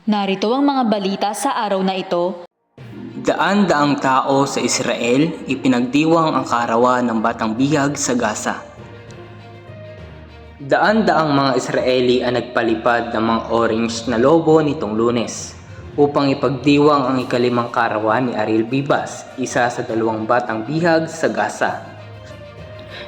Narito ang mga balita sa araw na ito. Daan-daang tao sa Israel ipinagdiwang ang kaarawan ng Batang Bihag sa Gaza. Daan-daang mga Israeli ang nagpalipad ng mga orange na lobo nitong Lunes upang ipagdiwang ang ikalimang kaarawan ni Ariel Bibas, isa sa 2 batang bihag sa Gaza.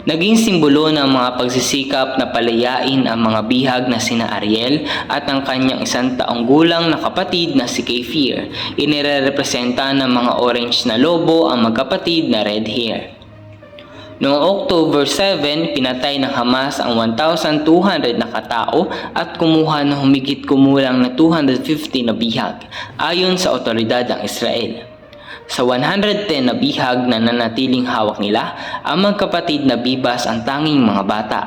Naging simbolo ng mga pagsisikap na palayain ang mga bihag na sina Ariel at ang kanyang 1 taong gulang na kapatid na si Kefir. Inirerepresenta ng mga orange na lobo ang magkapatid na red hair. Noong October 7, pinatay ng Hamas ang 1,200 na katao at kumuha ng humigit kumulang na 250 na bihag, ayon sa otoridad ng Israel. Sa 110 na bihag na nanatiling hawak nila, ang magkapatid na Bibas ang tanging mga bata.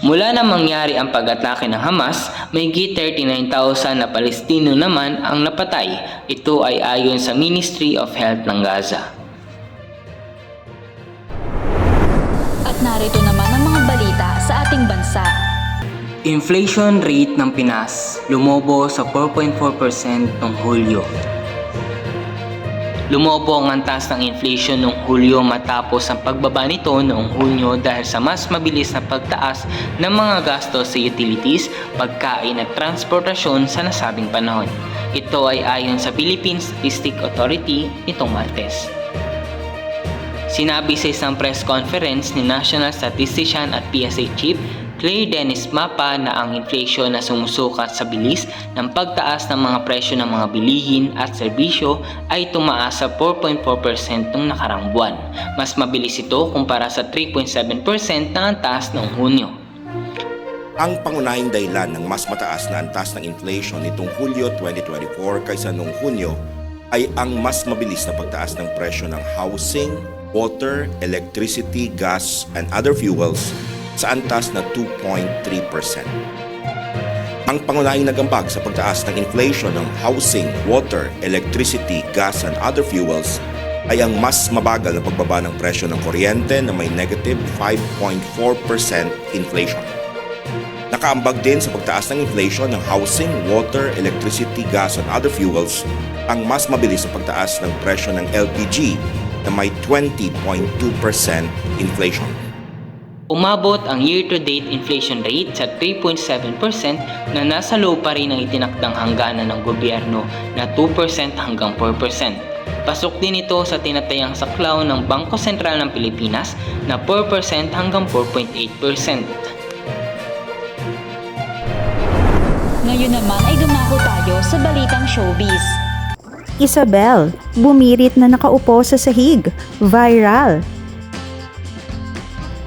Mula na mangyari ang pag-atake ng Hamas, mahigit 39,000 na Palestino naman ang napatay. Ito ay ayon sa Ministry of Health ng Gaza. At narito naman ang mga balita sa ating bansa. Inflation rate ng Pinas lumobo sa 4.4% noong Hulyo. Lumobo ang antas ng inflation noong Hulyo matapos ang pagbaba nito noong Hunyo dahil sa mas mabilis na pagtaas ng mga gastos sa utilities, pagkain at transportasyon sa nasabing panahon. Ito ay ayon sa Philippine Statistics Authority nitong Martes. Sinabi sa isang press conference ni National Statistician at PSA Chief Claire Dennis Mapa na ang inflation na sumusukat sa bilis ng pagtaas ng mga presyo ng mga bilihin at serbisyo ay tumaas sa 4.4% noong nakarang buwan. Mas mabilis ito kumpara sa 3.7% na antas noong Hunyo. Ang pangunahing dahilan ng mas mataas na antas ng inflation nitong Hulyo 2024 kaysa noong Hunyo ay ang mas mabilis na pagtaas ng presyo ng housing, water, electricity, gas, and other fuels sa antas na 2.3%. Ang pangunahing nagambag sa pagtaas ng inflation ng housing, water, electricity, gas, and other fuels ay ang mas mabagal na pagbaba ng presyo ng kuryente na may negative 5.4% inflation. Nakaambag din sa pagtaas ng inflation ng housing, water, electricity, gas, and other fuels ang mas mabilis na pagtaas ng presyo ng LPG na may 20.2% inflation. Umabot ang year-to-date inflation rate sa 3.7% na nasa low pa rin ang itinakdang hangganan ng gobyerno na 2% hanggang 4%. Pasok din ito sa tinatayang saklaw ng Bangko Sentral ng Pilipinas na 4% hanggang 4.8%. Ngayon naman ay dumako tayo sa balitang showbiz. Isabel, bumirit na nakaupo sa sahig. Viral.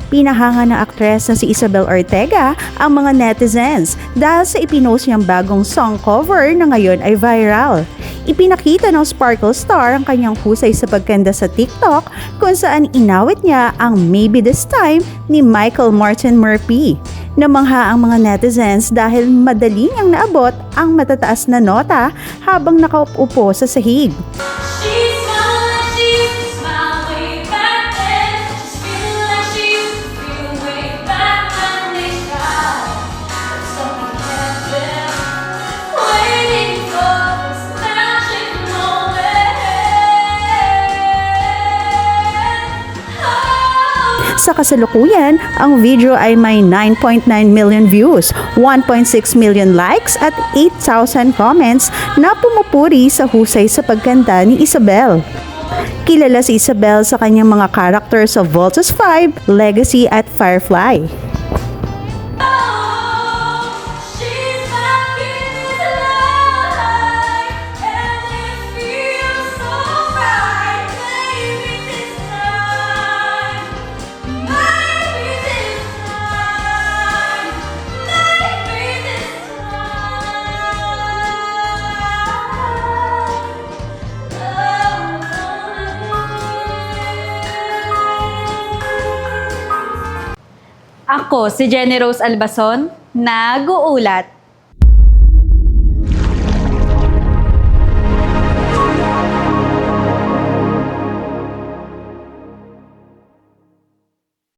Pinahanga ng aktres na si Isabel Ortega ang mga netizens dahil sa ipinost niyang bagong song cover na ngayon ay viral. Ipinakita ng Sparkle Star ang kanyang husay sa pagkanta sa TikTok kung saan inawit niya ang Maybe This Time ni Michael Martin Murphy. Namangha ang mga netizens dahil madali niyang naabot ang matataas na nota habang nakaupo sa sahig. Sa kasalukuyan, ang video ay may 9.9 million views, 1.6 million likes at 8,000 comments na pumupuri sa husay sa pagkanta ni Isabel. Kilala si Isabel sa kanyang mga character sa Voltes 5, Legacy at Firefly. Ako si Jenny Rose Albason, nag-uulat.